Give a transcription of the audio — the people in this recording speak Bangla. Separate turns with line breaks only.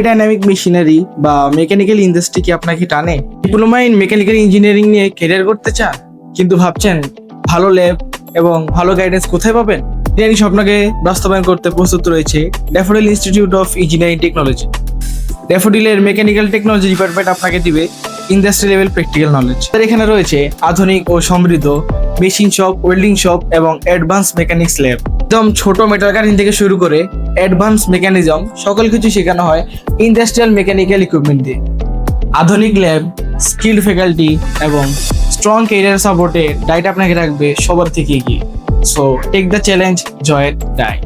ডাইনামিক মেশিনারি বা মেকানিক্যাল ইন্ডাস্ট্রি কি আপনাকে টানে? ডিপ্লোমা ইন মেকানিক্যাল ইঞ্জিনিয়ারিং নিয়ে ক্যারিয়ার করতে চান, কিন্তু ভাবছেন ভালো ল্যাব এবং ভালো গাইডেন্স কোথায় পাবেন? ইঞ্জিনিয়ারিং স্বপ্নকে বাস্তবায়ন করতে প্রস্তুত রয়েছে Daffodil Institute of Engineering Technology. ড্যাফোডিলের মেকানিক্যাল টেকনোলজি ডিপার্টমেন্ট আপনাকে দিবে ইন্ডাস্ট্রি লেভেল প্র্যাকটিক্যাল নলেজ। এখানে রয়েছে আধুনিক ও সমৃদ্ধ মেশিন শপ, ওয়েল্ডিং শপ এবং অ্যাডভান্স মেকানিক্স ল্যাব। একদম ছোট মেটাল কাটিং থেকে শুরু করে অ্যাডভান্স মেকানিজম সকল কিছু শেখানো হয় ইন্ডাস্ট্রিয়াল মেকানিক্যাল ইকুইপমেন্ট দিয়ে। আধুনিক ল্যাব, স্কিল্ড ফ্যাকাল্টি এবং স্ট্রং ক্যারিয়ার সাপোর্টে ডাইট আপনাকে রাখবে সবার থেকে এগিয়ে। সো টেক দ্য চ্যালেঞ্জ, জয়ের ডাই।